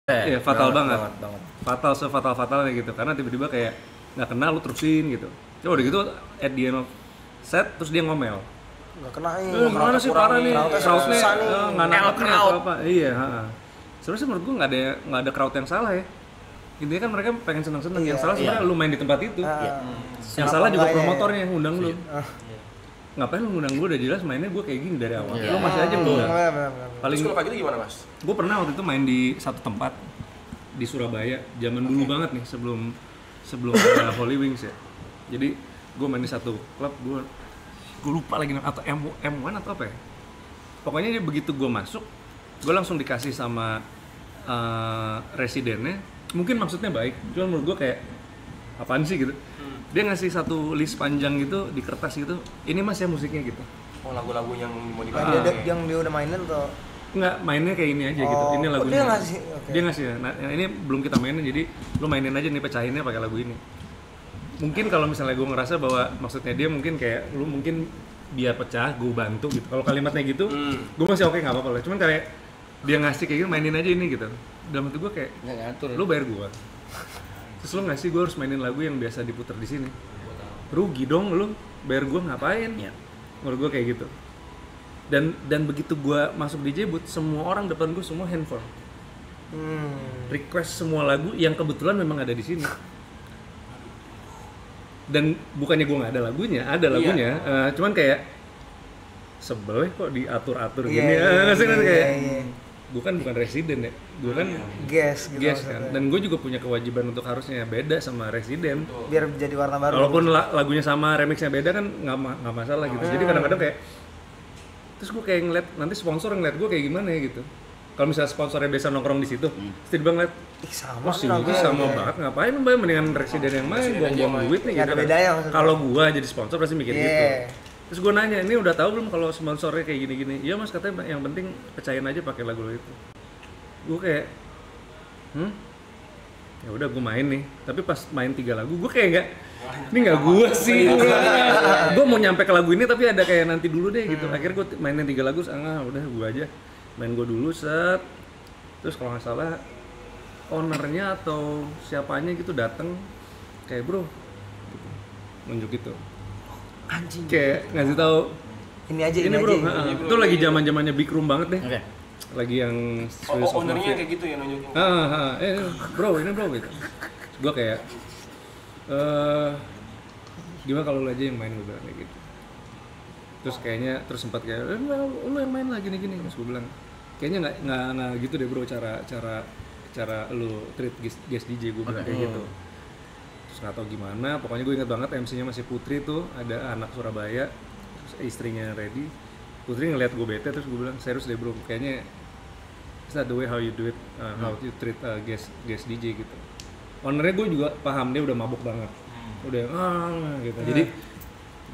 Iya, fatal banget. banget. Fatal sefatal-fatalnya gitu. Karena tiba-tiba kayak nggak kenal lu terusin gitu. Coba udah gitu at the end of set terus dia ngomel. Nggak kena Gimana sih parah nih, crowdnya crowdnya susah nih. nggak nangkep nih atau apa. Iya, sebenarnya menurut gua nggak ada crowd yang salah ya. Intinya kan mereka pengen seneng-seneng, yang salah sebenarnya lu main di tempat itu. Yang salah juga promotornya yang ngundang lu. Ngapain lu ngundang gue, udah jelas mainnya gue kayak gini dari awal. Lu masih aja ngundang. Paling Terus kalau kayak gitu gimana, Mas? gue pernah waktu itu main di satu tempat di Surabaya, zaman dulu banget nih, sebelum ada Holy Wings ya. Jadi gue main di satu klub, gue lupa lagi atau M1 atau apa ya. Pokoknya dia begitu gue masuk, gue langsung dikasih sama residennya. Mungkin maksudnya baik, cuma menurut gue kayak apaan sih gitu. Dia ngasih satu list panjang gitu di kertas gitu. Ini Mas ya musiknya gitu. Oh, lagu-lagu yang mau Yang dia udah mainin atau Enggak, mainnya kayak ini aja gitu. Ini lagunya. Dia ngasih. Okay. Dia ngasih ya. Nah, yang ini belum kita mainin, jadi lu mainin aja nih, pecahinnya pakai lagu ini. Mungkin kalau misalnya gue ngerasa bahwa maksudnya dia mungkin kayak lu mungkin biar pecah, gue bantu gitu. Kalau kalimatnya gitu, gue masih oke, nggak apa-apa lah. Cuman kayak dia ngasih kayak gitu, mainin aja ini gitu. Dalam hati gue kayak Nggak ngatur. lu bayar gue. Terus lu ngasih gue harus mainin lagu yang biasa diputar di sini. Rugi dong lu, bayar gue ngapain? Iya. Menurut gue kayak gitu. Dan begitu gue masuk DJ booth, semua orang depan gue semua handphone. Request semua lagu yang kebetulan memang ada di sini. Dan bukannya gue nggak ada lagunya, ada lagunya. Cuman kayak sebel kok diatur-atur gini. Kayak gue kan bukan residen ya, gue kan guest gitu kan. Dan gue juga punya kewajiban untuk harusnya beda sama residen. Biar jadi warna baru. Walaupun lagunya sama, remixnya beda kan nggak masalah gitu. Jadi kadang-kadang kayak, terus gue kayak ngeliat nanti sponsor ngeliat gue kayak gimana ya gitu. Kalau misalnya sponsornya biasa nongkrong di situ, terus dia ngeliat, sama sih sama banget, ngapain mbak, mendingan residen yang main, buang-buang duit nih gitu. Kalau gue jadi sponsor pasti mikir gitu. Terus gue nanya, ini udah tahu belum kalau sponsornya kayak gini-gini? Iya Mas, katanya yang penting pecahin aja pakai lagu itu. Gue kayak, ya udah gue main nih. Tapi pas main 3 lagu, gue kayak ini nggak gue sih. Gue mau nyampe ke lagu ini tapi ada kayak nanti dulu deh gitu. Akhirnya gue mainin 3 lagu, udah gue aja main gue dulu set. Terus kalau nggak salah ownernya atau siapanya gitu dateng, kayak bro, gitu. Nunjuk gitu. Anjing. Kayak ngasih tahu ini bro, itu lagi zamannya big room banget deh. Oke. Lagi yang ownernya kayak gitu ya nunjukin. Bro ini bro gitu. Gue kayak gimana kalau lu aja yang main, gue bilang kayak gitu. Terus kayaknya sempat kayak lu yang main lah gini-gini. Terus gue bilang kayaknya nggak gitu deh bro, cara lu treat guest DJ, gue bilang kayak gitu. Nggak tahu gimana, pokoknya gue inget banget MC-nya masih Putri tuh, ada anak Surabaya, terus istrinya Reddy. Putri ngeliat gue bete, terus gue bilang, serius deh bro, kayaknya it's not the way how you do it, how you treat guest DJ gitu. Ownernya gue juga paham, dia udah mabuk banget, udah gitu. Jadi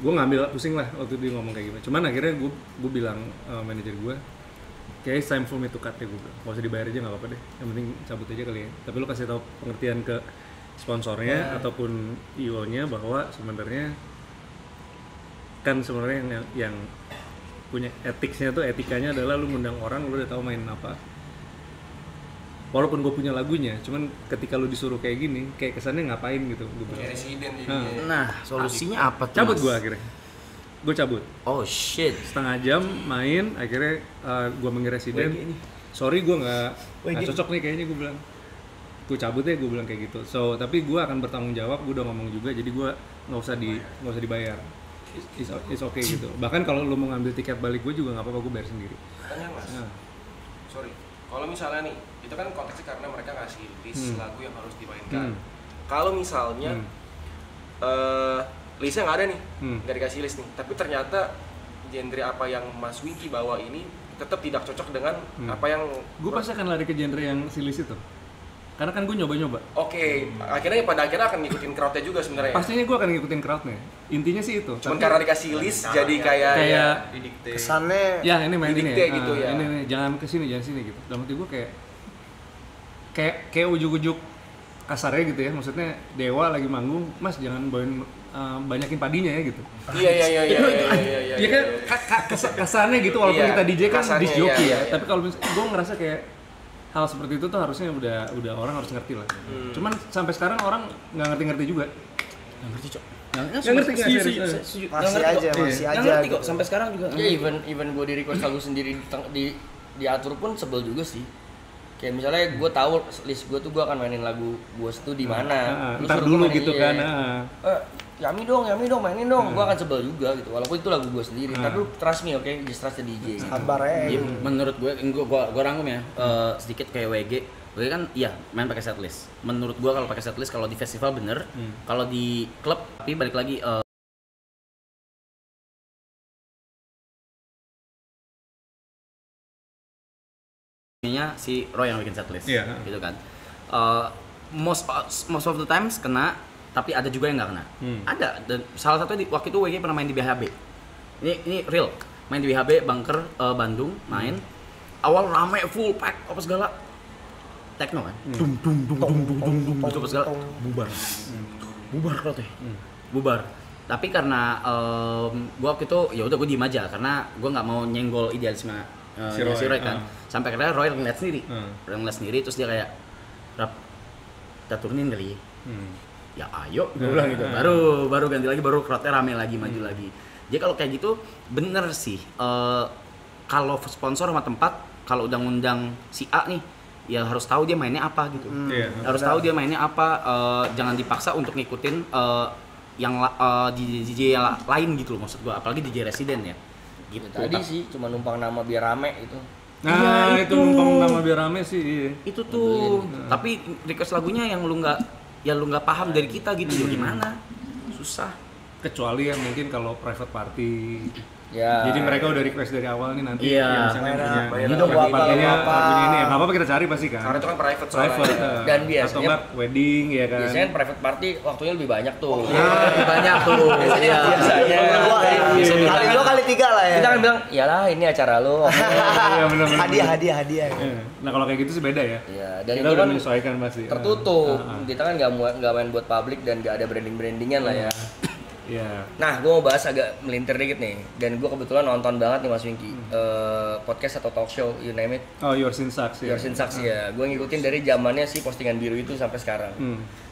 gue ngambil pusing lah waktu dia ngomong kayak gitu. Cuman akhirnya gue bilang manajer gue, kayak it's time for me to cut ya, gue bilang, mau usah dibayar aja nggak apa-apa deh, yang penting cabut aja kali ya. Tapi lo kasih tahu pengertian ke sponsornya ataupun IO-nya bahwa sebenarnya kan sebenarnya yang punya etikanya adalah lu ngundang orang, lu udah tahu main apa. Walaupun gue punya lagunya, cuman ketika lu disuruh kayak gini, kayak kesannya ngapain gitu. Kayak residen jadinya. Nah, solusinya apa tuh? Cabut gue akhirnya. Gue cabut. Oh shit. Setengah jam main, akhirnya gue manggil residen. Sorry gue nggak cocok nih kayaknya, gue bilang. Gue cabut ya, gue bilang kayak gitu. So tapi gue akan bertanggung jawab, gue udah ngomong juga, jadi gue nggak usah dibayar. It's okay gitu. Bahkan kalau lu mau ngambil tiket balik gue juga nggak apa-apa, gue bayar sendiri. Tanya Mas, sorry, kalau misalnya nih, itu kan konteksnya karena mereka ngasih list lagu yang harus dimainkan. Kalau misalnya listnya nggak ada nih, nggak dikasih list nih, tapi ternyata genre apa yang Mas Wiki bawa ini tetap tidak cocok dengan apa yang gue pasti akan lari ke genre yang si list itu. Karena kan gue nyoba-nyoba. Oke, akhirnya pada akhirnya akan ngikutin crowdnya juga sebenarnya. Pastinya gue akan ngikutin crowdnya. Intinya sih itu. Cuman karena dikasih list jadi kayak didikte. Kesannya ya ini main ini ya. Gitu ya. Ini jangan kesini gitu. Dalam hati gue kayak ujuk-ujuk kasarnya gitu ya. Maksudnya Dewa lagi manggung, Mas jangan bawain banyakin padinya ya gitu. Iya. Iya kan kesannya gitu, walaupun kita DJ kan disc jockey ya. Iya. Tapi kalau gue ngerasa kayak hal seperti itu tuh harusnya udah orang harus ngerti lah. Cuman sampai sekarang orang nggak ngerti juga. Nggak ngerti, Cok. Nggak ngerti nggak serius. Masih aja Nggak ngerti kok gitu. sampai sekarang juga. Ya even gue di request lagu sendiri diatur pun sebel juga sih. Kayak misalnya gue tahu list gue tuh gue akan mainin lagu gue tuh di mana. Ntar dulu gitu kan. Yami dong, mainin dong. Gue akan sebel juga gitu. Walaupun itu lagu gue sendiri. Tapi lu trust me, oke? Just trust the DJ. Sabar ya. Iya, menurut gue rangkum ya, sedikit kayak WG kan iya main pakai setlist. Menurut gue kalau pakai setlist kalau di festival bener, kalau di klub tapi balik lagi si Roy yang bikin setlist, gitu kan. Most of the times kena, tapi ada juga yang nggak kena. Ada, dan salah satu waktu itu WG pernah main di BHB. Ini real, main di BHB Bunker Bandung, main. Awal rame full pack apa segala. Techno kan, dung gitu apa segala, bubar kalau teh, bubar. Tapi karena gua waktu itu ya udah gua diem aja karena gua nggak mau nyenggol idealisme si Roy kan. Sampai akhirnya Roy ngeliat sendiri, terus dia kayak, Rap, kita turunin kali. Ya ayo, gue bilang gitu. Baru ganti lagi, baru crowdnya rame lagi, maju lagi. Jadi kalau kayak gitu bener sih. Kalau sponsor sama tempat, kalau udah ngundang si A nih, ya harus tahu dia mainnya apa gitu. Harus tahu dia mainnya apa. Jangan dipaksa untuk ngikutin yang DJ yang lain gitu loh, maksud gue. Apalagi DJ resident ya. Gitu. Tadi sih cuma numpang nama biar rame itu. Nah, itu numpang nama biar rame sih. Iya. Itu tuh. Tapi request lagunya yang lu nggak paham dari kita gitu, ya gimana? Susah. Kecuali yang mungkin kalau private party. Ya. Jadi mereka udah request dari awal nih nanti Iya. misalnya punya Ini dong private party-nya apa. lagunya ini ya. Nggak apa-apa kita cari pasti kan. Karena itu kan private soalnya. Dan Atau biasanya enggak wedding ya kan. biasanya private party waktunya lebih banyak tuh. Lebih banyak tuh. Iya. Biasanya. Kali 2 kali 3 lah ya. Kita kan bilang, iyalah ini acara lo. Iya benar. Hadiah. Iya. Nah kalau kayak gitu sih beda ya. Iya, dan Kita itu udah kan menyesuaikan pasti. tertutup. Kita kan nggak main buat publik dan nggak ada brandingan lah ya. Iya. Nah, gue mau bahas agak melintir dikit nih. Dan gue kebetulan nonton banget nih Mas Winky. Podcast atau talk show, you name it. Oh, Yours in Sucks ya. Yours in Sucks ya. Gue ngikutin dari zamannya si postingan biru itu sampai sekarang.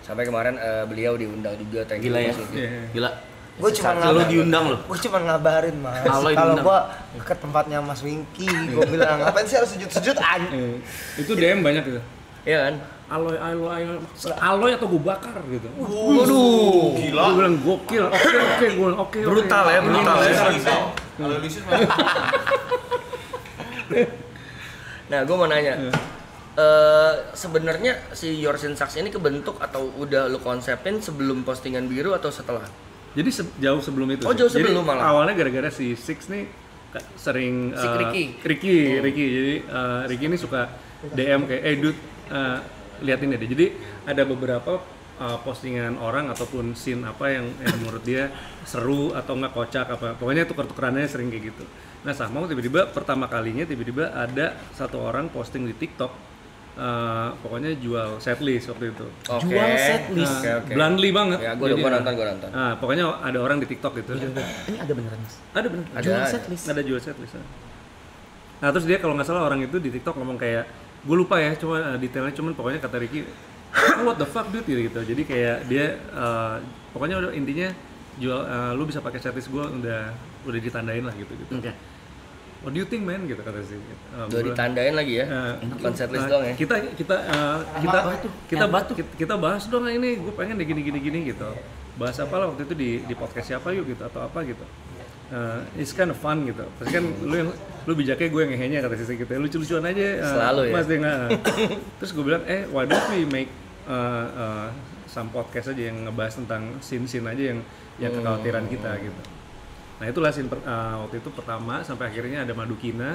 Sampai kemarin beliau diundang juga. Thank you, Gila ya. Mas Winky. Iya. Gila. Gue cuma Lu diundang loh. Gue cuma ngabarin Mas. Aloy Kalau diundang. gue ke tempatnya Mas Winky, gue bilang ngapain sih harus sujud-sujud anjing. Itu DM banyak gitu. Iya kan? Aloy atau gue bakar gitu. Waduh. Gue bilang gokil. Oke. Brutal ya. Kalau Lucius Nah, gue mau nanya. Sebenarnya si Yours in Sucks ini kebentuk atau udah lu konsepin sebelum postingan biru atau setelah? Jadi jauh sebelum itu. Oh, sih. jauh sebelum Jadi, malah. Awalnya gara-gara si Six nih sering Si Ricky. Jadi Ricky ini suka DM kayak dude liatin deh. Jadi ada beberapa postingan orang ataupun scene apa yang menurut dia seru atau enggak kocak apa. Pokoknya tuker-tukerannya sering kayak gitu. Nah, sama tiba-tiba pertama kalinya ada satu orang posting di TikTok pokoknya jual setlist waktu itu. Oke. Jual setlist. Oke. Bluntly banget. Ya, gue nonton. Nah, pokoknya ada orang di TikTok gitu. Ini ada beneran, Mas? Ada bener. Jual setlist. Ada jual setlist. Nah, terus dia kalau nggak salah orang itu di TikTok ngomong kayak, gue lupa ya, cuma detailnya cuman pokoknya kata Ricky, what the fuck dude gitu. Jadi kayak dia pokoknya udah intinya jual lu bisa pakai setlist gue udah ditandain lah gitu. Oke. What do you think man gitu kata sih. Udah ditandain lagi ya. Bukan setlist doang ya. Kita bahas dong ini, gue pengen deh gini gitu. Bahas apa lah waktu itu di podcast siapa yuk gitu atau apa gitu. It's kind of fun gitu. Pasti kan lu bijaknya, gue yang ngehenya kata sisi gitu. Lucu-lucuan aja. Selalu ya. Mas Terus gue bilang why don't we make some podcast aja yang ngebahas tentang scene aja yang kekhawatiran kita gitu. Nah itulah scene waktu itu pertama sampai akhirnya ada Madukina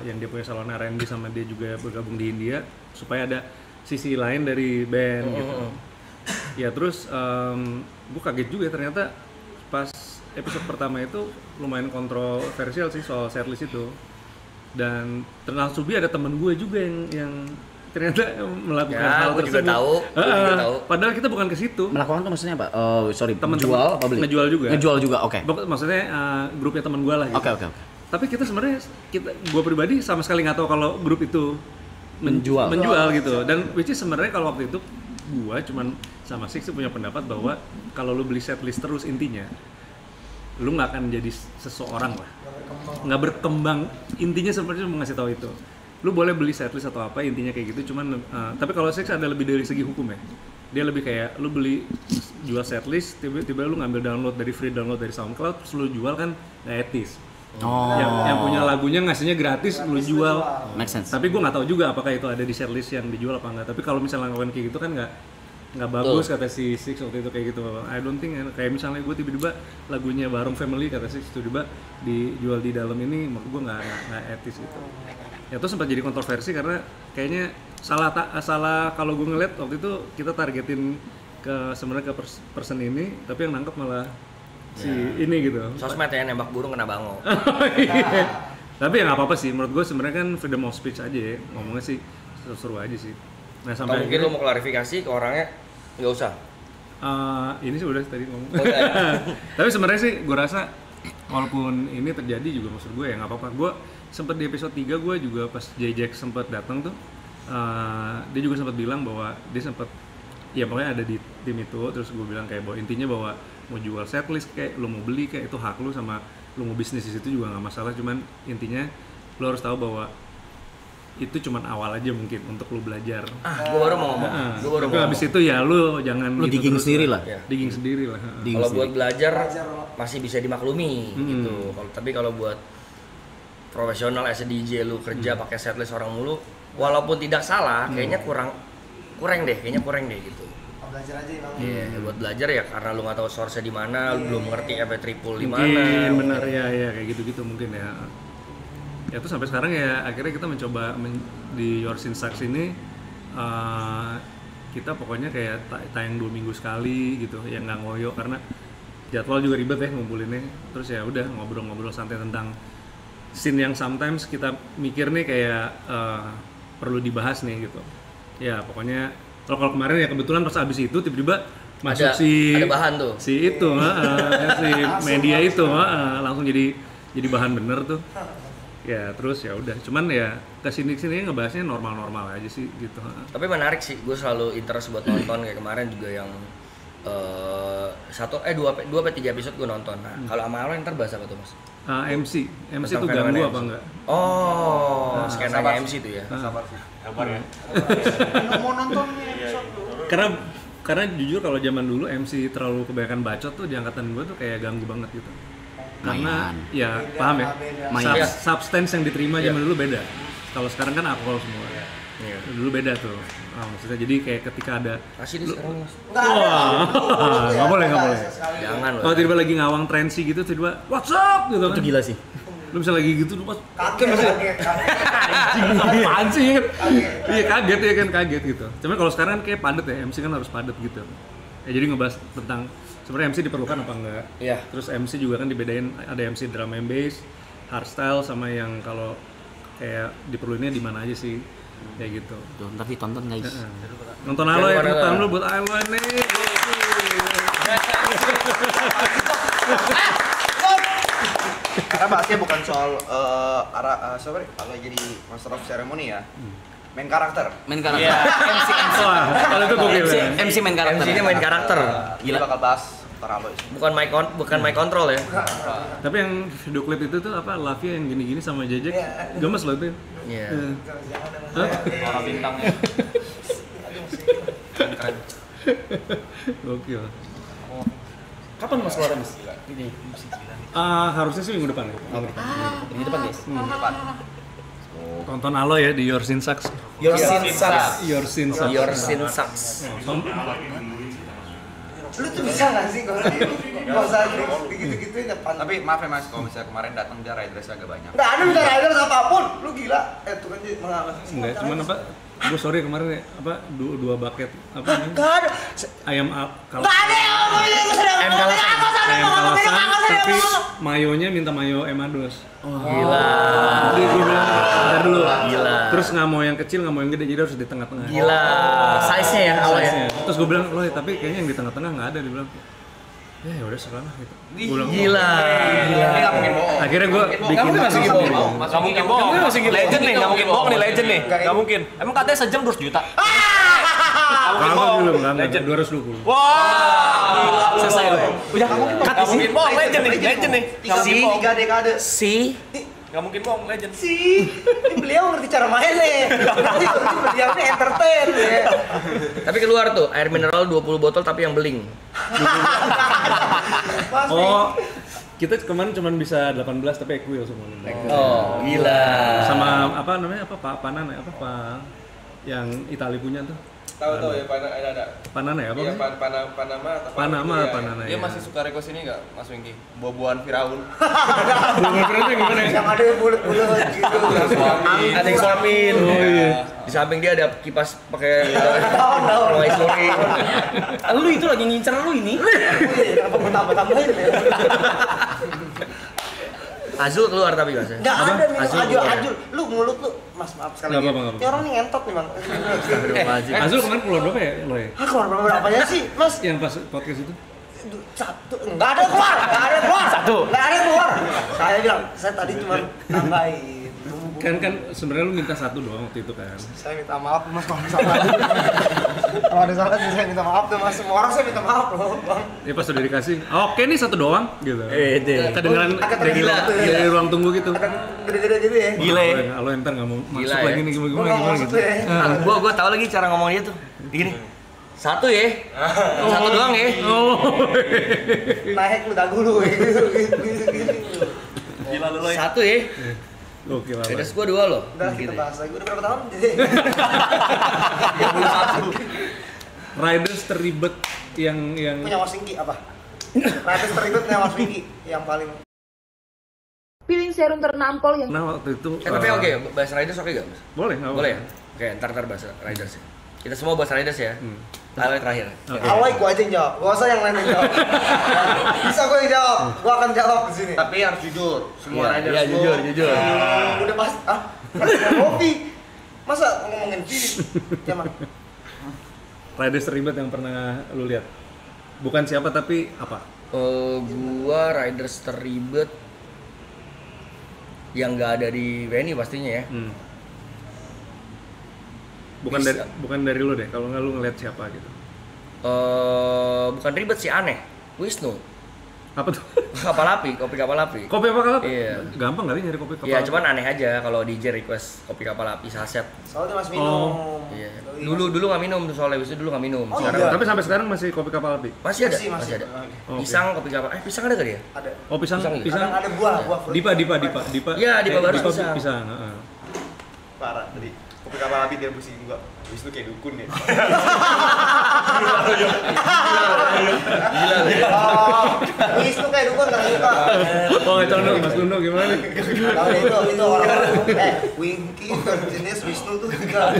yang dia punya salon R&B sama dia juga bergabung di India supaya ada sisi lain dari band gitu. Ya terus gue kaget juga ternyata pas episode pertama itu lumayan kontroversial sih soal setlist itu. Dan terlalu ada temen gue juga yang ternyata melakukan hal aku juga tersebut. tahu. Padahal kita bukan ke situ. Melakukan tuh maksudnya apa? Temen jual apa beli? Ngejual juga. Ngejual juga, oke. Maksudnya grupnya teman gue lah gitu. Oke. Tapi kita sebenarnya gue pribadi sama sekali nggak tahu kalau grup itu menjual gitu. Dan which is sebenarnya kalau waktu itu gua cuman sama Six punya pendapat bahwa kalau lu beli setlist terus intinya lu nggak akan jadi seseorang lah, nggak berkembang. Intinya sebenarnya mau ngasih tahu itu, lu boleh beli setlist atau apa intinya kayak gitu, cuman tapi kalau Six ada lebih dari segi hukum ya. Dia lebih kayak lu beli jual setlist, tiba-tiba lu ngambil download dari free download dari SoundCloud, terus lu jual kan nggak etis. Yang punya lagunya ngasihnya gratis lu jual. Make sense. Tapi gue nggak tahu juga apakah itu ada di setlist yang dijual apa enggak. Tapi kalau misalnya ngelakuin kayak gitu kan nggak bagus kata si Six waktu itu kayak gitu. I don't think kayak misalnya gue tiba-tiba lagunya Barong Family kata Six tiba-tiba dijual di dalam ini, menurut gue nggak etis gitu. Ya itu sempat jadi kontroversi karena kayaknya salah kalau gue ngeliat waktu itu kita targetin sebenarnya ke person ini, tapi yang nangkep malah si ini gitu. Sosmed ya, nembak burung kena bango. Iya. Tapi ya nggak apa-apa sih, menurut gue sebenarnya kan freedom of speech aja ya, ngomongnya sih seru aja sih. Nah sampai mungkin lo mau klarifikasi ke orangnya, nggak usah. Ini sih udah tadi ngomong. Oh, ya. Tapi sebenarnya sih gue rasa walaupun ini terjadi juga maksud gue ya nggak apa-apa. Gue sempat di episode 3 gue juga pas J-Jack sempat datang tuh, dia juga sempat bilang bahwa dia sempat ya pokoknya ada di tim itu, terus gue bilang kayak bahwa intinya bahwa mau jual setlist kayak lo mau beli kayak itu hak lo, sama lo mau bisnis di situ juga nggak masalah, cuman intinya lo harus tahu bahwa itu cuman awal aja mungkin untuk lo belajar. Gue baru mau ngomong. Tapi habis itu ya lo jangan Lo gitu digging terus sendiri lah. Digging sendiri lah. Kalau buat belajar masih bisa dimaklumi gitu. Tapi kalau buat profesional as a DJ lu kerja pakai setlist orang mulu, walaupun tidak salah, kayaknya kurang deh gitu. Belajar aja Bang. Iya, buat belajar ya karena lu nggak tahu source-nya di mana, lu belum ngerti efek triple di mana. Mungkin benar ya kayak gitu-gitu mungkin ya. Ya tuh sampai sekarang ya akhirnya kita mencoba di Your Sin Sucks ini kita pokoknya kayak tayang 2 minggu sekali gitu, ya nggak ngoyo karena jadwal juga ribet ya ngumpulinnya. Terus ya udah ngobrol-ngobrol santai tentang scene yang sometimes kita mikir nih kayak perlu dibahas nih gitu. Ya pokoknya kalau kemarin ya kebetulan pas abis itu tiba-tiba masuk ada bahan tuh. si media itu langsung jadi bahan bener tuh. Ya terus ya udah, cuman ya kesini ngebahasnya normal aja sih gitu. Tapi menarik sih, gue selalu interest buat nonton kayak kemarin juga yang 2 atau 3 episode gue nonton. Nah, kalau sama lo ntar bahas apa tuh mas? MC Tentang tuh ganggu fenomena apa MC. enggak? Oh, skenanya MC tuh ya. Sabar ya. Mau nontonnya episode dulu. Karena jujur kalau zaman dulu MC terlalu kebanyakan bacot tuh di angkatan gue tuh kayak ganggu banget gitu. Karena ya paham ya, substance yang diterima zaman dulu beda. Kalau sekarang kan alkohol semua. Dulu beda tuh. Maksudnya jadi kayak ketika ada Kasih nih sekarang mas. nggak boleh. Jangan loh. Kalau tiba lagi ngawang trensi gitu tiba what's up gitu kan. Itu gila sih. Lu bisa lagi gitu lu pas Kaget. apaan sih kan? Iya kaget gitu. Cuma kalau sekarang kan kayak padat ya, MC kan harus padat gitu. Ya jadi ngebahas tentang sebenarnya MC diperlukan apa enggak. Iya. Terus MC juga kan dibedain, ada MC drum and bass, hardstyle sama yang kalau kayak diperluinnya di mana aja sih. Kayak gitu. Tuh, ntar ditonton guys. Nonton Aloy, tepuk tangan lu buat Aloy nih. Karena bahasnya bukan soal kalau jadi Master of Ceremony ya. Main karakter. Main karakter. MC. Wah, kalau itu gokil. MC main karakter. MC ini main karakter. Gila bakal bahas Master Aloy. Bukan my control ya. Tapi yang video klip itu tuh apa Lavia yang gini-gini sama Jejek, gemes loh itu. Iya. Orang bintangnya. Keren. Gokil. Kapan mas keluar mas? Ini Harusnya sih minggu depan ya. minggu depan guys. Tonton Aloy ya di Your Sin Sucks. Your Sin Sucks. Your Sin Sucks. Your Sin Sucks. Lu tuh bisa nggak sih kalau nggak usah gitu-gituin depan. Tapi maaf ya mas, kalau misalnya kemarin datang dia ridernya agak banyak. Nggak ada bisa riders apapun, lu gila. Tuh kan jadi mengawasi. Enggak, cuman apa? Gue sorry kemarin ya, apa dua bucket apa namanya? Nggak ada. Ayam Nggak ada yang ayam kalasan, tapi mayonya minta mayo emados. Gila. Jadi gue bilang, bentar dulu. Gila. Terus nggak mau yang kecil, nggak mau yang gede, jadi harus di tengah-tengah. Gila. Size-nya ya awalnya. Size-nya. Terus gue bilang, loh tapi kayaknya yang di tengah-tengah nggak ada, dia bilang. ya udah salah gitu. Gila. Ini nggak mungkin bohong. Akhirnya gue bikin Masih bohong. Nggak mungkin bohong. Legend nih, nggak mungkin bohong nih legend nih. Nggak mungkin. Emang katanya sejam 200 juta. Legend 220. Wah, selesai lu. Udah, nggak mungkin bohong legend nih, legend nih. Tiga dekade. Nggak mungkin bohong legend. Ini beliau ngerti cara main nih. Beliau ini entertain ya. Tapi keluar tuh air mineral 20 botol tapi yang beling. Oh, kita kemarin cuma bisa 18 tapi equal semuanya. Oh, gila. Sama apa namanya Pak Panana apa yang Itali punya tuh. Tahu ya ada. Panana ya apa? Iya, sih? Panama atau Panana Dia ya. masih suka request ini nggak, Mas Wingky? Buah-buahan Firaun. Bukan gimana ya? Yang ada bulat-bulat gitu. Ada yang suapin. Oh iya. Di samping dia ada kipas pakai daun isuri. Lu itu lagi ngincer lu ini. Kenapa gue tambah-tambahin ya? Azul keluar tapi Mas. Nggak ada nih, Azul Ajul, keluar. Ajul. Lu mulut lu, Mas maaf sekali Nggak lagi. apa-apa. Ini orang nih ngentot nih Bang. Astagfirullahaladzim. Azul kemarin keluar berapa ya lo ya? Hah, keluar berapanya sih, Mas? Yang pas podcast itu? Satu, nggak ada keluar. Nggak ada keluar. Saya bilang, saya tadi cuma tambahin. Kan sebenarnya lu minta satu doang waktu itu kan. Saya minta maaf Mas kalau salah. Kalau ada salah sih saya minta maaf tuh Mas. Semua orang saya minta maaf loh Bang. Ya pas udah dikasih, oke nih satu doang gitu. Deh. Kedengeran Agak dari tergila tuh ya. dari ruang tunggu gitu. Ada gede-gede gitu ya. Gila ya. Lo ntar nggak mau masuk Gila lagi ya. nih Gua gimana nggak masuk gitu. tuh ya. Gua tahu lagi cara ngomong dia tuh. Gini. Satu ya. Satu doang ya. Oh. Naik lu dagu lu gitu. Gila lu Loy. Satu ya. Oke lah. Raiders gua 2 loh. Udah kita bahas lagi. Udah berapa tahun? Riders terribet yang Punya Mas Wingky apa? Ratus teribetnya Mas Wingky yang paling. Piring serum ternampol yang nah waktu itu Tapi oke, bahas Raiders oke gak Mas? boleh nggak Boleh ya? Oke, ntar bahas Raiders ya. Kita semua bahas Raiders ya. Lalu terakhir. Awalnya gua aja yang jawab, gak usah yang lain yang jawab. Bisa gua yang jawab, gua akan jawab di sini. Tapi harus jujur, semua riders Iya, lu. jujur. Udah pas, kopi. Masa ngomongin gini? Zaman. Riders terlibat yang pernah lu lihat? Bukan siapa tapi apa? Gua Riders terribet yang nggak ada di venue pastinya ya. Bukan dari lu deh. Kalau nggak lu ngeliat siapa gitu? Bukan ribet sih, aneh. Wisnu. Apa tuh? Kapal api, kopi kapal api. Kopi apa kalau? Iya. Gampang kali nyari kopi kapal. Iya, cuman aneh aja kalau DJ request kopi kapal api saset. Soalnya Mas minum. Iya. Dulu nggak minum tuh soalnya Wisnu dulu nggak minum. Oh, Sekarang iya. Tapi sampai sekarang masih kopi kapal api. masih ada. Masih. Masih ada. Oke. Pisang kopi kapal. Pisang ada gak dia? Ada. Oh pisang. Pisang Kadang ada buah fruit. Dipa. Iya, Dipa baru pisang. Pisang. Parah tadi. Kopi kapal api dia pusing gua. Wisnu kayak dukun ya. Gila. Wisnu kayak dukun kan suka. Oh Cono, Mas Lundo gimana? Kalau itu orang Wingky jenis Wisnu tuh juga.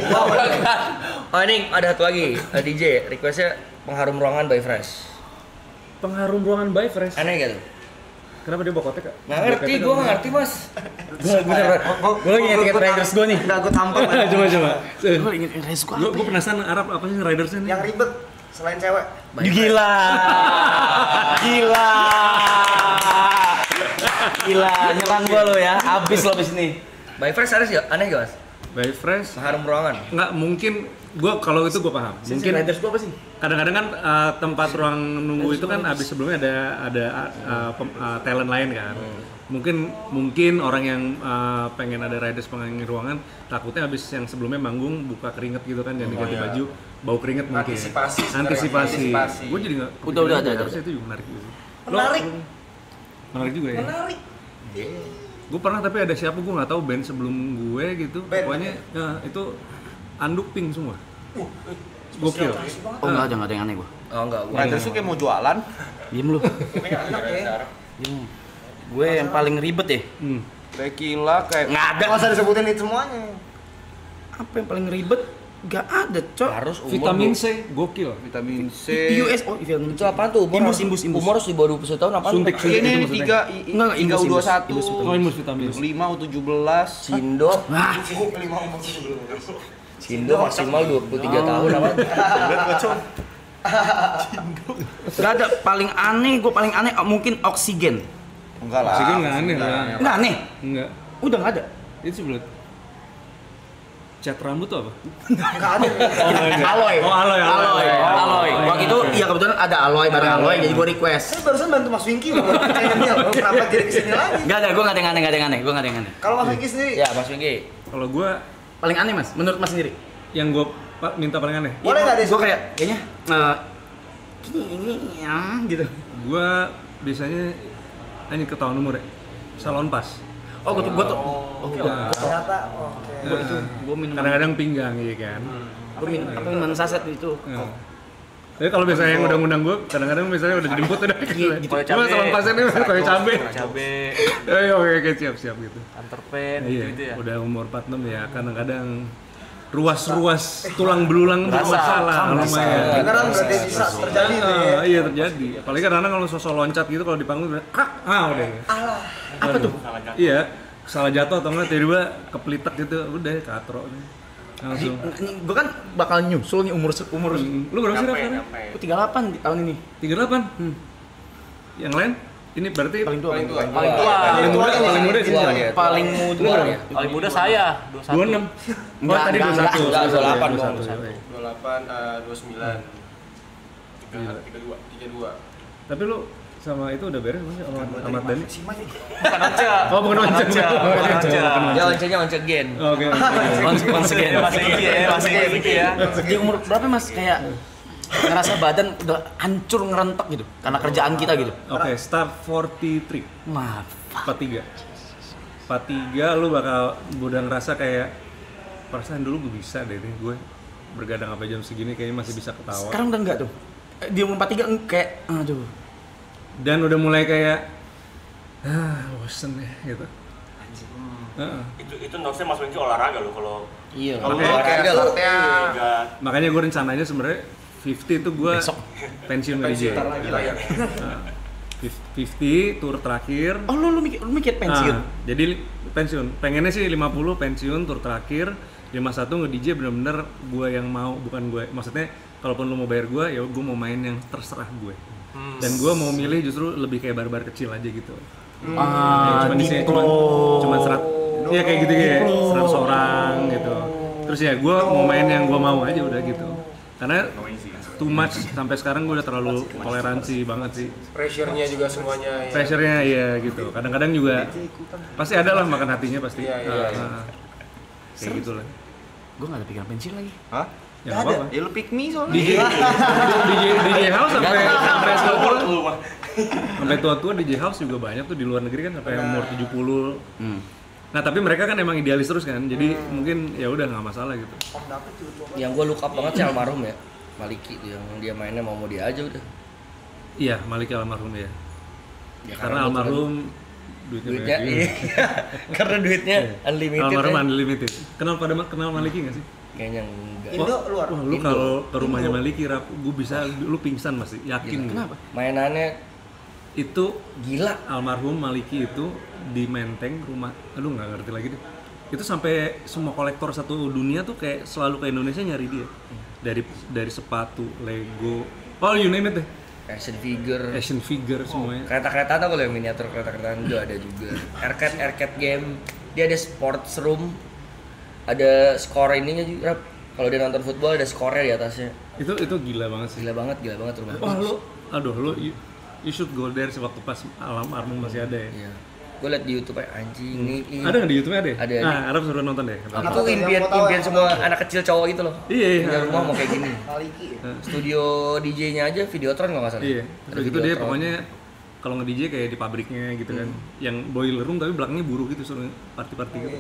Oh ini ada satu lagi, DJ requestnya pengharum ruangan by Fresh. Pengharum ruangan by Fresh. Aneh gak tuh? Kenapa dia bawa kotek? Nggak ngerti, gue nggak ngerti mas. Gue lagi inget Riders gue nih. Enggak gua tampar. Coba. Gue ingin Riders gue Gue penasaran Arab apa sih Ridersnya nih? Yang ribet selain cewek. Gila. Gila, nyerang gua lo ya. Habis lo abis ini. By Fresh aneh gak mas? By Fresh. Pengharum ruangan. Nggak mungkin. Kalau itu gue paham. Mungkin Riders gua apa sih? kadang-kadang kan tempat ruang nunggu itu kan habis sebelumnya ada talent lain kan. Mungkin orang yang pengen ada riders pengangin ruangan takutnya habis yang sebelumnya manggung buka keringet gitu kan dan diganti baju bau keringet mungkin. Antisipasi. Gue jadi nggak. Udah, ada. Harusnya itu juga menarik juga. Menarik juga ya. Menarik. Gue pernah tapi ada siapa gue nggak tahu band sebelum gue gitu. Pokoknya ya, itu anduk pink semua. Gokil. Oh enggak ada yang aneh gua. Oh enggak, gue Riders tuh kayak mau jualan. Diem lu. Enak ya. Diem. Gue yang paling ribet ya. Tequila kayak Nggak ada. Enggak usah disebutin itu semuanya. Apa yang paling ribet? Gak ada, cok. harus umur Vitamin C gokil. vitamin C. US oh vitamin Itu apaan tuh? Umur Imbus. Umur harus di bawah 21 tahun apaan? Suntik. Ini itu maksudnya. 3 Enggak, U21. Oh imus vitamin. 5 U17. Cindo. Wah, Cindo maksimal 23 tahun apa? Gak ada paling aneh mungkin oksigen. Enggak lah. Oksigen nggak aneh lah. Nggak aneh. Enggak. Udah nggak ada. Itu sebelah. Cat rambut tuh apa? Enggak ada. Aloy. Oh, aloy. Aloy. Waktu itu iya kebetulan ada aloy bareng aloy jadi gue request. Saya barusan bantu Mas Wingky loh. Kenapa jadi kesini lagi? Gak ada, gue nggak ada yang aneh. Kalau Mas Wingky sendiri? Ya, Mas Wingky. Kalau gue Paling aneh mas, menurut mas sendiri? yang gue minta paling aneh. Boleh nggak deh? Gue kayak kayaknya ini ya gitu. Gue biasanya ini ketahuan umur ya. Salon pas. Oh gue tuh Nah, Ternyata, oke. gue minum kadang-kadang pinggang ya kan. gue minum saset itu. Nah. Tapi kalau biasanya yang undang-undang gue, kadang-kadang misalnya udah dijemput udah gitu. Cuma salon pasnya ini kayak cabe. Cabe, Oke, siap gitu. anterpen Iya, gitu ya. udah umur 46 ya, kadang-kadang ruas-ruas tulang belulang Rasa, bermasalah lumayan. Beneran berarti bisa terjadi nih. Ah, iya terjadi. Apalagi kadang-kadang kalau sosok loncat gitu kalau di panggung udah udah. Apa tuh? Iya, salah jatuh atau enggak tiba-tiba kepelitek gitu, udah katro nih. Langsung. Gue kan bakal nyusul nih umur Lu berapa sih Raffi? gue 38 di tahun ini. 38. Yang lain? Ini berarti Paling tua. Paling tua. paling muda sih. Paling muda. Paling muda saya, 26. 21. Oh, tadi 21. 28 dong. 28, 29, 32. Tapi lu sama itu udah beres masih sama Ahmad Dhani? Bukan Once. Oh, bukan Once. Bukan Once. Ya, oncenya once again. Oke. Once again. Masih gitu ya. Di umur berapa mas kayak ngerasa badan udah hancur ngerentek gitu karena kerjaan kita gitu. Oke, start 43. Maaf. 43 lu bakal udah ngerasa kayak perasaan dulu gue bisa deh nih gue bergadang sampai jam segini kayaknya masih bisa ketawa. Sekarang udah enggak tuh. Di umur 43 kayak aduh. Dan udah mulai kayak bosen ya gitu. Itu harusnya Mas Wingky olahraga loh kalau Iya. Kalau Oke. olahraga lo. Makanya gue rencananya sebenarnya 50 itu gue pensiun DJ. Nah, 50 tour terakhir. Oh lu mikir pensiun. Nah, jadi pensiun. Pengennya sih 50 pensiun tour terakhir. 51 nge-DJ bener-bener gue yang mau, bukan gue. Maksudnya kalaupun lu mau bayar gue, ya gue mau main yang terserah gue. Dan gue mau milih justru lebih kayak bar-bar kecil aja gitu. Cuma di sini cuma ya kayak gitu ya, 100 orang gitu. Terus ya gue mau main yang gue mau aja udah gitu. Karena too much sampai sekarang gue udah terlalu toleransi banget sih. Pressure-nya juga semuanya ya. Pressure-nya ya gitu. Kadang-kadang juga pasti ada lah makan hatinya pasti. Iya. Kayak gitu lah. Gue nggak ada pikiran pensiun lagi. Hah? Ya nggak apa-apa. Ya lu pick me soalnya. DJ house sampai tua-tua. Sampai tua-tua DJ house juga banyak tuh di luar negeri kan sampai umur 70. Nah, tapi mereka kan emang idealis terus kan. Jadi mungkin ya udah nggak masalah gitu. Yang gue look up banget sih almarhum ya. Maliki tuh yang dia mainnya mau dia aja udah. Iya, Maliki almarhum ya. Ya, Karena almarhum duitnya iya. Karena duitnya unlimited. Almarhum Ya. unlimited. Kenal Maliki nggak sih? Kayaknya enggak. Indo luar. Wah, lu kalau ke rumahnya Maliki, gue bisa, lu pingsan masih, yakin. Kenapa? Mainannya Itu gila. almarhum Maliki itu di Menteng rumah, aduh nggak ngerti lagi deh. Itu sampai semua kolektor satu dunia tuh kayak selalu ke Indonesia nyari dia. Dari sepatu, Lego, you name it deh. Action figure semuanya. Kereta-kereta tuh kalau yang miniatur kereta-kereta itu ada juga. Arcade game. Dia ada sports room. Ada skor ininya juga. Kalau dia nonton football ada skornya di atasnya. Itu gila banget sih. Gila banget rumah. Wah lu, you should go there sih waktu pas almarhum masih ada ya. Iya. Gue liat di YouTube anjing nih. Ada nggak di YouTube ada? Ada. Nah, Arab suruh nonton deh. Itu impian semua anak kecil cowok gitu loh. Iya. Punya rumah mau kayak gini. Maliki. Studio DJ-nya aja Videotron kalau nggak salah. Iya. Ada Terus itu dia Videotron. pokoknya kalau nge-DJ kayak di pabriknya gitu kan. Yang boiler room tapi belakangnya buruh gitu suruh party-party gitu.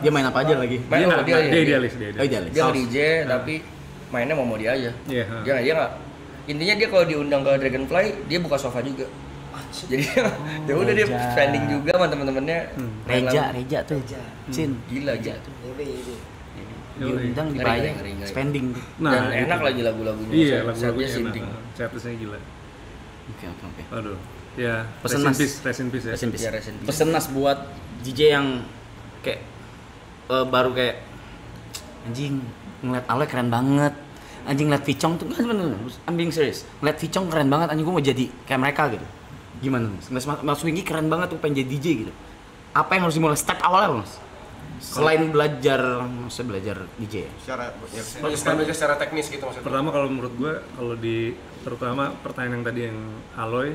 Dia main apa aja lagi? Dia idealis. Oh, idealis. Dia nge-DJ tapi mainnya mau dia aja. Iya. Dia nggak. Intinya dia kalau diundang ke Dragonfly dia buka sofa juga. Jadi ya udah dia spending juga sama temen-temennya. Reja tuh. Cin. Gila tuh. Diundang dibayar Ngeri. spending. Dan enak lagi lagu-lagunya. Iya, Setnya lagu-lagunya sinting. enak. Setlistnya gila. Oke. Aduh. Ya, Pesen, rest Mas. in peace ya. Ya, rest in peace. Pesen mas buat DJ yang kayak baru kayak anjing ngeliat Aloy keren banget. anjing liat Vicong tuh kan bener, I'm being serious. Liat Vicong keren banget, anjing gue mau jadi kayak mereka gitu. Gimana Mas? Mas Wingky keren banget tuh pengen jadi DJ gitu. Apa yang harus dimulai start awalnya Mas? Selain belajar, maksudnya belajar DJ ya? Secara teknis gitu maksudnya. Pertama kalau menurut gue, kalau di terutama pertanyaan yang tadi yang Aloy,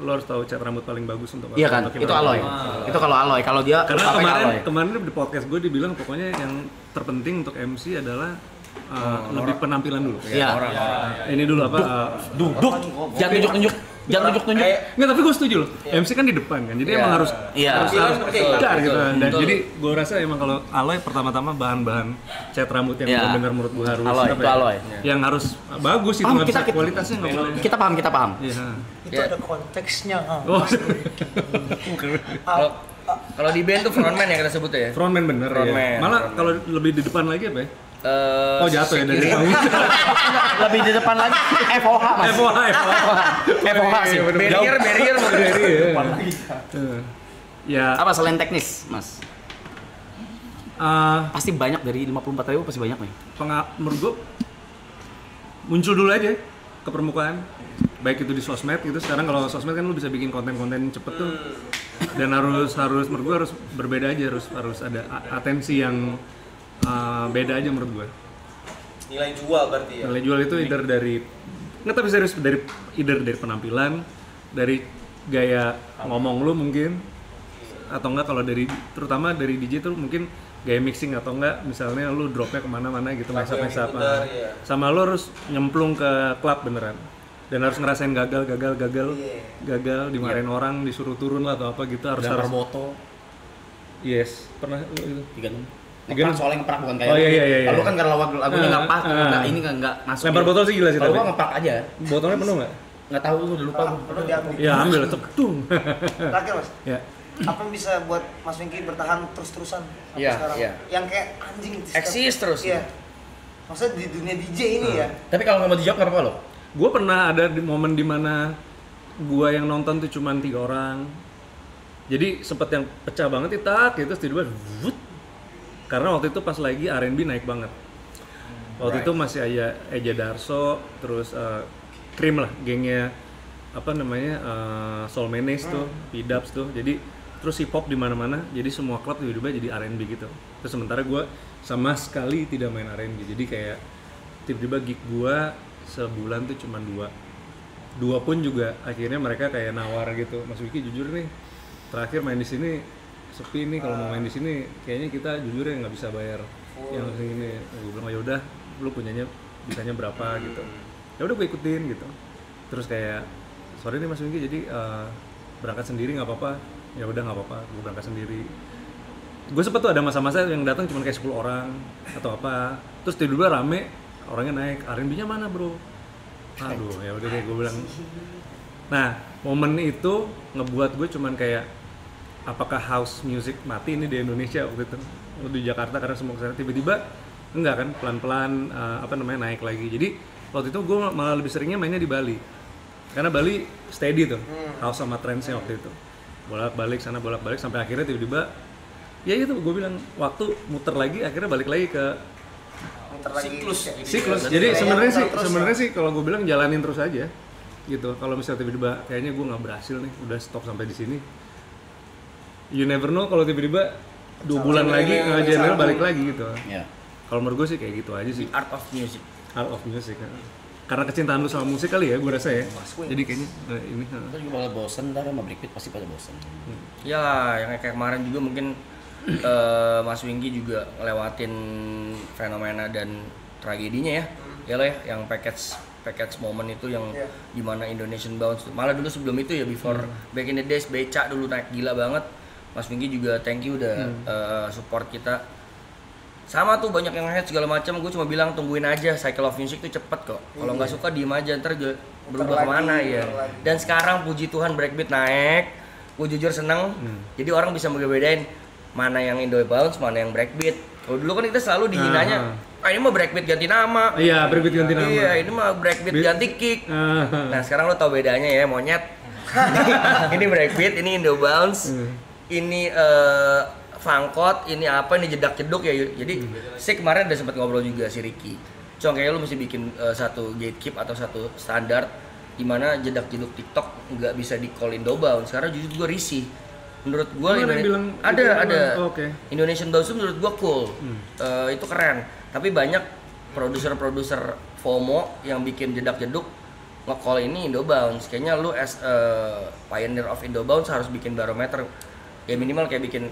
lo harus tahu cat rambut paling bagus untuk iya kan, itu Aloy. Itu kalau Aloy, kalau dia karena kemarin di podcast gue dibilang pokoknya yang terpenting untuk MC adalah lebih penampilan dulu. Iya. Ini dulu apa? Duduk. Jangan tunjuk-tunjuk. Enggak, tapi gue setuju loh. MC kan di depan kan, jadi emang harus dar gitu. Dan jadi gue rasa emang kalau Aloy pertama-tama bahan-bahan cat rambut yang benar menurut gue harus Aloy. Yang harus bagus itu nggak bisa kualitasnya nggak boleh. Kita paham. Itu ada konteksnya. Oh. Kalau di band tuh frontman yang kita sebut ya. Frontman bener. Frontman. Malah kalau lebih di depan lagi apa ya? Jatuh ya dari security. Lebih di depan lagi FOH Mas. FOH sih. Barrier ya. Apa selain teknis, Mas? Pasti banyak dari 54.000 pasti banyak nih. Menurut gue muncul dulu aja ke permukaan. Baik itu di sosmed gitu. Sekarang kalau sosmed kan lu bisa bikin konten-konten cepet tuh. Dan harus menurut gue harus berbeda aja, harus ada atensi yang beda aja menurut gue. Nilai jual berarti ya? Nilai jual itu tapi serius dari penampilan, dari gaya ngomong lu mungkin, atau enggak kalau terutama dari DJ tuh mungkin gaya mixing atau enggak misalnya lu dropnya kemana-mana gitu, ngesap sama lu harus nyemplung ke klub beneran. Dan harus ngerasain gagal dimarahin orang, disuruh turun lah atau apa gitu, harus botol. Yes, pernah itu. 3 soalnya ngepak bukan kayak iya. Kalau kan karena lagunya nggak pas, ini nggak masuk. Lempar botol sih gila sih. Kalau gua ngepak aja. Botolnya penuh nggak? Nggak tahu, udah lupa. Perlu diambil. Ya ambil, cetung. Terakhir Mas. Ya. Apa yang bisa buat Mas Wingky bertahan terus-terusan sampai sekarang? Yang kayak anjing eksis terus. Iya. Maksudnya di dunia DJ ini ya. Tapi kalau nggak mau dijawab nggak apa-apa loh. Gue pernah ada di momen dimana gue yang nonton tuh cuma 3 orang. Jadi sempet yang pecah banget itu, terus tiba-tiba karena waktu itu pas lagi R&B naik banget. Waktu itu masih Eja Darso, terus Cream lah, gengnya apa namanya Soul Menace tuh, P-Dubs tuh. Jadi terus hip hop di mana-mana, jadi semua klub tiba-tiba jadi R&B gitu. Terus sementara gue sama sekali tidak main R&B, jadi kayak tiba-tiba gig gue sebulan tuh cuma 2 pun juga akhirnya mereka kayak nawar gitu, Mas Wiki jujur nih terakhir main di sini sepi nih, kalau mau main di sini kayaknya kita jujur ya nggak bisa bayar yang segini. Gue bilang ya udah, lu bisanya berapa gitu. Ya udah gue ikutin gitu. Terus kayak sorry nih Mas Wiki, jadi berangkat sendiri nggak apa-apa. Ya udah nggak apa-apa, gue berangkat sendiri. Gue sempet tuh ada masa-masa yang datang cuma kayak 10 orang atau apa. Terus tiba-tiba rame, orangnya naik. R&B-nya mana bro? Aduh ya udah deh, gue bilang. Nah momen itu ngebuat gue cuman kayak, apakah house music mati ini di Indonesia waktu itu, di Jakarta karena semua kesana, tiba-tiba enggak kan, pelan-pelan naik lagi. Jadi waktu itu gue malah lebih seringnya mainnya di Bali, karena Bali steady tuh house sama trendsnya waktu itu, bolak-balik sana bolak-balik sampai akhirnya tiba-tiba ya itu gue bilang waktu muter lagi, akhirnya balik lagi ke siklus. Jadi sebenarnya sih kalau gue bilang jalanin terus aja gitu. Kalau misalnya tiba-tiba kayaknya gue nggak berhasil nih, udah stop sampai di sini, you never know kalau tiba-tiba 2 bulan lagi general balik lagi gitu. Kalau menurut gue sih kayak gitu aja sih. Art of music kan. Karena kecintaan lu sama musik kali ya, gue rasa ya. Jadi kayaknya ini. Kita juga bakal bosen, ntar sama Breakbeat pasti pada bosen. Iyalah, yang kayak kemarin juga mungkin Mas Wingky juga ngelewatin fenomena dan tragedinya ya. Iyalah ya, yang package moment itu yang gimana Indonesian Bounce. Malah dulu sebelum itu ya, before back in the days, beca dulu naik gila banget. Mas Wingky juga thank you udah support kita. Sama tuh banyak yang hate segala macam, gue cuma bilang tungguin aja, cycle of music tuh cepet kok. Kalau nggak suka diem aja, ntar berubah kemana ya. Dan sekarang puji Tuhan Breakbeat naik, gue jujur seneng. Jadi orang bisa bedain mana yang Indo Bounce, mana yang Breakbeat. Kalau dulu kan kita selalu dihinanya, ini mah Breakbeat ganti nama. Iya, Breakbeat ganti nama. Iya, ini mah Breakbeat ganti kick. Nah sekarang lo tau bedanya ya, monyet. Ini Breakbeat, ini Indo Bounce, ini Fangkot, ini apa, ini jedak-jeduk ya. Jadi si kemarin udah sempat ngobrol juga si Ricky. kayak lu mesti bikin satu gatekeep atau satu standar gimana jedak-jeduk TikTok nggak bisa di call inbound. Sekarang justru gue risih. Menurut gue ada Indonesian Bounce menurut gue cool. Itu keren. Tapi banyak produser-produser FOMO yang bikin jedak-jeduk nge-call ini Indobounce. Kayaknya lu as pioneer of Indobounce harus bikin barometer. Ya minimal kayak bikin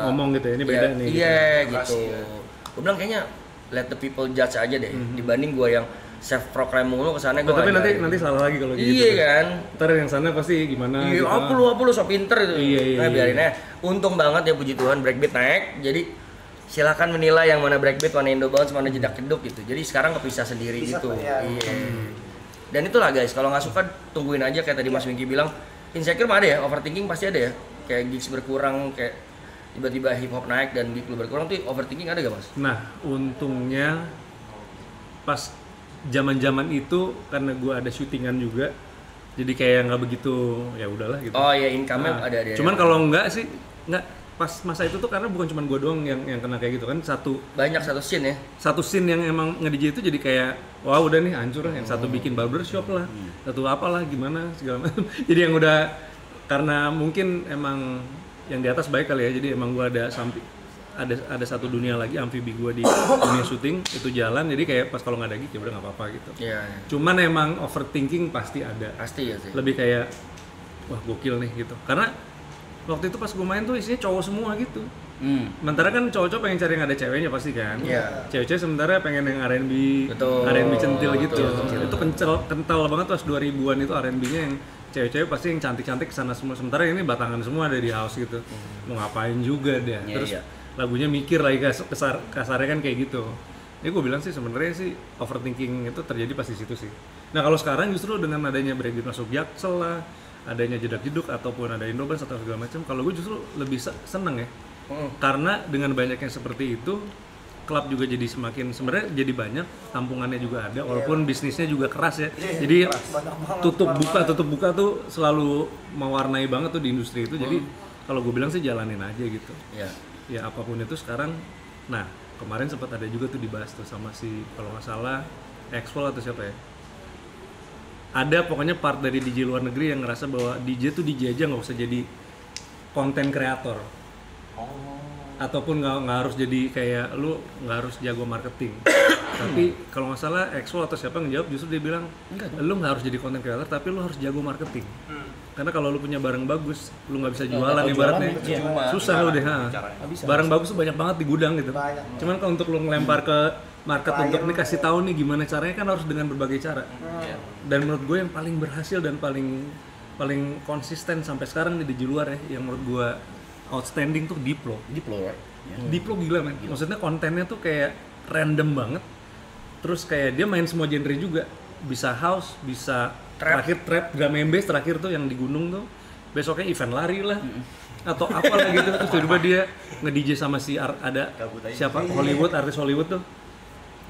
ngomong gitu ya, ini beda nih. Iya gitu. Gue bilang kayaknya let the people judge aja deh. Dibanding gue yang self proclaim mulu kesana gue. Tapi nanti salah lagi kalau gitu. Iya kan. Ntar yang sana pasti gimana? Iya, apa lu so pinter itu. Iya. Biarin aja. Untung banget ya puji Tuhan breakbeat naik. Jadi silakan menilai yang mana breakbeat, mana Indobounce, mana jedak-jeduk gitu. Jadi sekarang kepisah sendiri gitu. Iya. Dan itulah guys, kalau nggak suka tungguin aja kayak tadi Mas Wingky bilang. Insecure mah ada ya, overthinking pasti ada ya. Kayak gigs berkurang, kayak tiba-tiba hip hop naik dan gig lu berkurang tuh overthinking ada gak Mas? Nah, untungnya pas zaman-zaman itu karena gua ada syutingan juga, jadi kayak nggak begitu ya udahlah gitu. Oh iya, income-nya ada. Cuman kalau nggak sih nggak pas masa itu tuh karena bukan cuma gua doang yang kena kayak gitu kan, banyak satu scene ya. Satu scene yang emang nge-DJ itu jadi kayak wah udah nih hancur, yang satu bikin barbershop lah, satu apalah gimana segala macam. Jadi yang udah karena mungkin emang yang di atas baik kali ya, jadi emang gua ada satu dunia lagi amfibi gua di dunia syuting itu jalan, jadi kayak pas kalau nggak ada gig ya udah nggak apa-apa gitu. Iya. Cuman emang overthinking pasti ada. Pasti ya sih. Lebih kayak wah gokil nih gitu. Karena waktu itu pas gua main tuh isinya cowok semua gitu. Sementara kan cowok-cowok pengen cari yang ada ceweknya pasti kan. Iya. Cewek-cewek sementara pengen yang R&B, R&B centil gitu. Itu kental banget pas 2000-an itu R&B-nya yang cewek-cewek pasti yang cantik-cantik kesana semua. Sementara ini batangan semua ada di house gitu. Mau ngapain juga dia. Terus lagunya mikir lagi kasarnya kan kayak gitu. Jadi gue bilang sih sebenarnya sih overthinking itu terjadi pas di situ sih. Nah kalau sekarang justru dengan adanya breakbeat masuk Jaksel lah, adanya jedak-jeduk ataupun ada Indobounce atau segala macam, kalau gue justru lebih seneng ya. Karena dengan banyaknya seperti itu, klub juga jadi semakin sebenarnya jadi banyak, tampungannya juga ada, walaupun bisnisnya juga keras ya. Jadi tutup buka tuh selalu mewarnai banget tuh di industri itu. Jadi kalau gue bilang sih jalanin aja gitu. Ya apapun itu sekarang. Nah kemarin sempat ada juga tuh dibahas tuh sama si kalau nggak salah Expo atau siapa ya. Ada pokoknya part dari DJ luar negeri yang ngerasa bahwa DJ tuh DJ aja nggak usah jadi konten kreator. Ataupun nggak harus jadi kayak lu nggak harus jago marketing. Tapi kalau nggak salah Expo atau siapa ngejawab justru dia bilang lu nggak harus jadi content creator tapi lu harus jago marketing. Karena kalau lu punya barang bagus lu nggak bisa jualan ibaratnya susah lu deh. Barang bagus tuh banyak banget di gudang gitu. Cuman kalau untuk lu ngelempar ke market untuk nih kasih tahu nih gimana caranya kan harus dengan berbagai cara. Dan menurut gue yang paling berhasil dan paling konsisten sampai sekarang nih di luar ya yang menurut gue outstanding tuh Diplo, right? Diplo gila men, maksudnya kontennya tuh kayak random banget. Terus kayak dia main semua genre juga, bisa house, bisa terakhir trap, drum and bass terakhir tuh yang di gunung tuh. Besoknya event lari lah, atau apalah gitu. Terus tiba-tiba dia nge-DJ sama si ada siapa Hollywood, artis Hollywood tuh.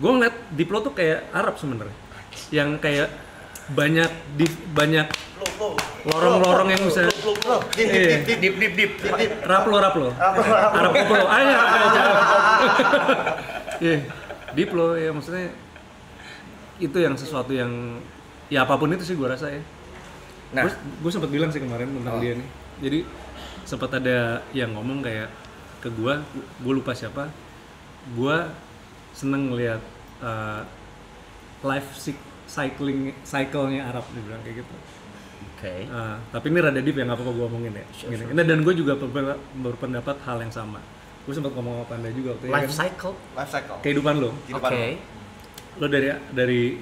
Gue ngeliat Diplo tuh kayak Arab sebenarnya, yang kayak banyak lorong-lorong yang bisa dip raplo Arab koplo aja Diplo ya maksudnya itu yang sesuatu yang ya apapun itu sih gue rasa ya. Nah gue sempat bilang sih kemarin tentang dia nih, jadi sempat ada yang ngomong kayak ke gue lupa siapa, gue seneng ngeliat life cycle-nya Arab, dia bilang kayak gitu. Tapi ini rada deep ya, nggak apa-apa gue omongin ya. Gini. Dan gue juga berpendapat hal yang sama. Gue sempat ngomong sama Panda juga waktu itu. Life cycle? Kehidupan lo. Lo dari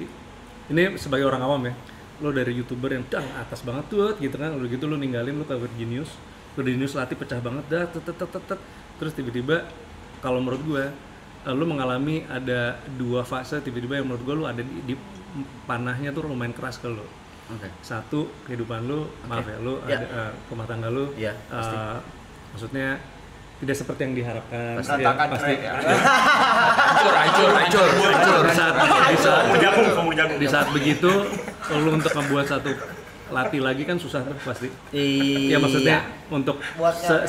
ini sebagai orang awam ya. Lo dari YouTuber yang atas banget tuh gitu kan. Udah gitu lo ninggalin, lo ke Virginius. Lo di News Latih pecah banget dah. Terus tiba-tiba kalau menurut gue lo mengalami ada dua fase tiba-tiba yang menurut gue lo ada di panahnya tuh lumayan keras ke lo. Satu kehidupan lu, maaf ya, lu ada rumah tangga lu, maksudnya tidak seperti yang diharapkan. Pasti hancur. Di saat begitu, lu untuk membuat satu latih lagi kan susah tuh pasti. Iya maksudnya untuk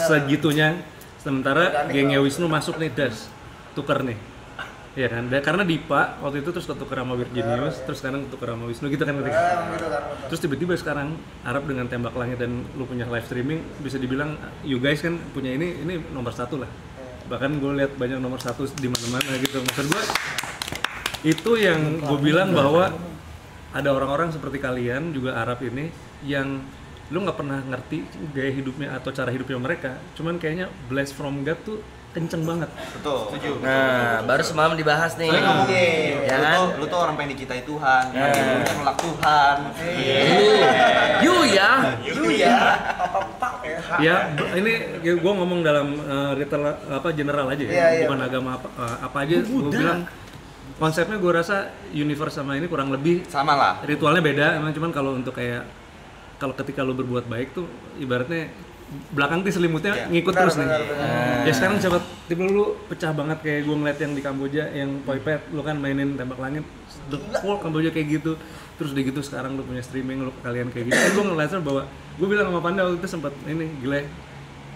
segitunya. Sementara gengnya Wisnu masuk nih, tuker nih, Iya kan, karena Dipa waktu itu terus ketuker sama Virginius, terus sekarang ketuker sama Wisnu gitu kan. Terus tiba-tiba sekarang Arab dengan Tembak Langit dan lu punya live streaming, bisa dibilang you guys kan punya ini nomor 1 lah. Bahkan gue lihat banyak nomor 1 di mana-mana gitu. Maksud gue itu yang gue bilang bahwa ada orang-orang seperti kalian juga Arab ini yang lu nggak pernah ngerti gaya hidupnya atau cara hidupnya mereka, cuman kayaknya blessed from God tuh kenceng banget. Betul. Setuju. Nah, baru semalam dibahas nih. Ya kan? Lu tuh orang pengen dicintai Tuhan, lu nolak Tuhan. You ya. Ya, ini gue ngomong dalam general aja ya, bukan agama apa aja. Gue bilang konsepnya gue rasa universe sama ini kurang lebih sama lah. Ritualnya beda, emang cuman kalau untuk kayak kalau ketika lu berbuat baik tuh ibaratnya belakang tuh selimutnya ngikut terus nih. Ya sekarang coba tiba lu pecah banget kayak gue ngeliat yang di Kamboja yang Poipet, lu kan mainin Tembak Langit, the whole Kamboja kayak gitu. Terus udah gitu sekarang lu punya streaming, lu kalian kayak gitu. Kan gue ngeliatnya bahwa gue bilang sama Panda waktu itu sempat ini gila,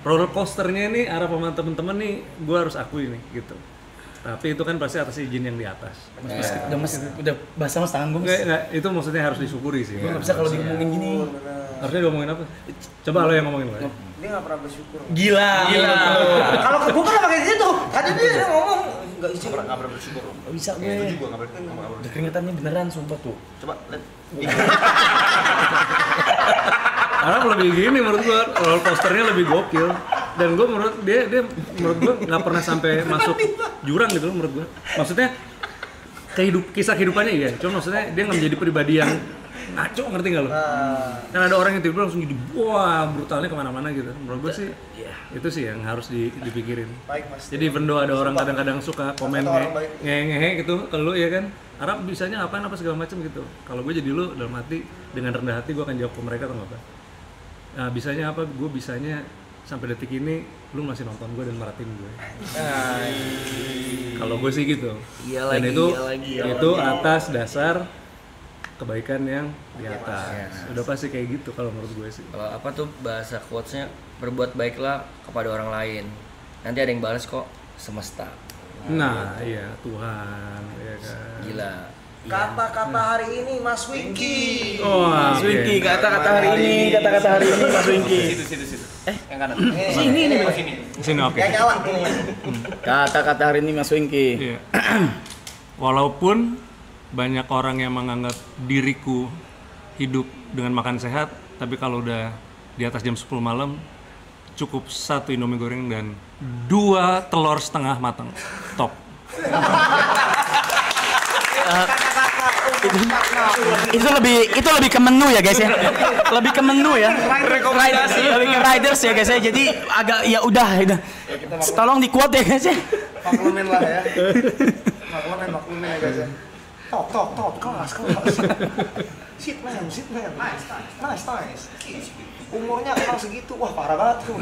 roller coasternya ini arah sama temen-temen nih gue harus akui nih gitu. Tapi itu kan pasti atas izin yang di atas. Udah bahasa mas tangan gue. Enggak, itu maksudnya harus disyukuri sih. Gue nggak bisa kalau ngomongin gini. Harusnya ngomongin apa? Coba lo yang ngomongin lo. Dia nggak pernah bersyukur. Gila. Kalau ke gue kan pakai gitu. Tadi dia ngomong nggak isi. Nggak pernah bersyukur. Gak bisa gue. Itu juga nggak pernah. Udah keringetannya beneran sumpah tuh. Coba lihat. Karena lebih gini menurut gua, roller coasternya lebih gokil. Dan gua menurut dia menurut gua nggak pernah sampai masuk jurang gitu loh menurut gua. Maksudnya kisah kehidupannya iya, cuma maksudnya dia nggak menjadi pribadi yang ngaco, ngerti nggak lo? Kan ada orang yang tiba-tiba langsung jadi wah brutalnya kemana-mana gitu. Menurut gua sih itu sih yang harus dipikirin. Jadi even though ada orang kadang-kadang suka komen ngehe gitu ke lu ya kan, Arab bisanya ngapain apa segala macam gitu. Kalau gue jadi lu dalam hati dengan rendah hati gue akan jawab ke mereka atau apa. Nah, bisanya apa? Gue bisanya sampai detik ini lu masih nonton gue dan merhatiin gue. Kalau gue sih gitu. Dan itu atas dasar kebaikan yang di atas. Udah pasti kayak gitu kalau menurut gue sih. Kalau apa tuh bahasa quotes-nya, berbuat baiklah kepada orang lain. Nanti ada yang balas kok, semesta. Nah, iya Tuhan, ya kan. Gila. Kata-kata hari ini Mas Winky. Oh, Mas Winky, kata-kata hari ini Mas Winky. Situ. Yang kanan. Sini nih. Sini oke. Yang nyala ini. Kata-kata hari ini Mas Winky. Iya. Walaupun banyak orang yang menganggap diriku hidup dengan makan sehat, tapi kalau udah di atas jam 10 malam cukup 1 Indomie goreng dan 2 telur setengah matang. Top. Itu lebih ke menu ya guys ya. Lebih ke menu ya. Rekomendasi lebih ke riders ya guys ya. Jadi agak ya udah. Tolong di quote ya guys ya. Maklumin lah ya. Maklumin ya guys ya. Top, kelas. Sit man. Nice. Umurnya kalau segitu, wah parah banget tuh.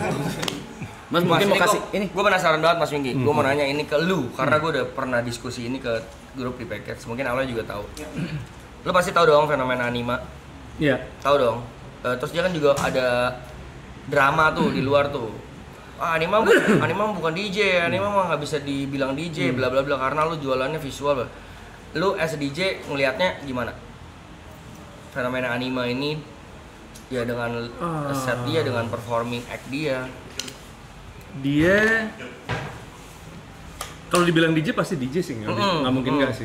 Mas mungkin mau kasih ini. Gue penasaran banget Mas Winky. Gue mau nanya ini ke lu karena gue udah pernah diskusi ini ke grup di Packets. Mungkin awalnya juga tahu. Lu pasti tahu dong fenomena anima. Iya. Tahu dong. Terus dia kan juga ada drama tuh di luar tuh. Anima bukan DJ, anima mah nggak bisa dibilang DJ, bla bla bla karena lu jualannya visual. Lu as a DJ ngelihatnya gimana? Fenomena anima ini ya dengan set dia, dengan performing act dia. Dia kalau dibilang DJ pasti DJ sih, nggak mungkin nggak sih.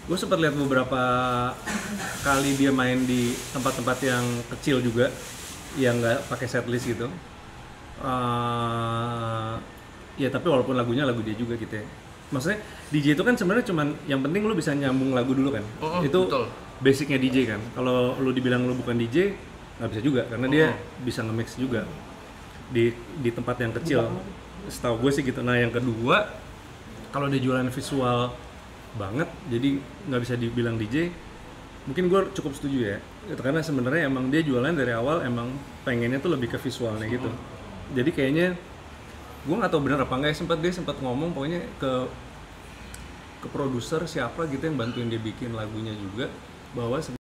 Gue sempat lihat beberapa kali dia main di tempat-tempat yang kecil juga, yang nggak pakai setlist gitu. Ya tapi walaupun lagunya lagu dia juga gitu ya. Maksudnya DJ itu kan sebenarnya cuman yang penting lu bisa nyambung lagu dulu kan. Itu betul. Basicnya DJ kan. Kalau lu dibilang lu bukan DJ nggak bisa juga karena dia bisa nge-mix juga di tempat yang kecil. Setahu gue sih gitu. Nah yang kedua, kalau dia jualan visual banget, jadi nggak bisa dibilang DJ. Mungkin gue cukup setuju ya. Itu karena sebenarnya emang dia jualan dari awal emang pengennya tuh lebih ke visualnya gitu. Jadi kayaknya gue nggak tahu benar apa enggak ya, dia sempat ngomong pokoknya ke produser siapa gitu yang bantuin dia bikin lagunya juga bahwa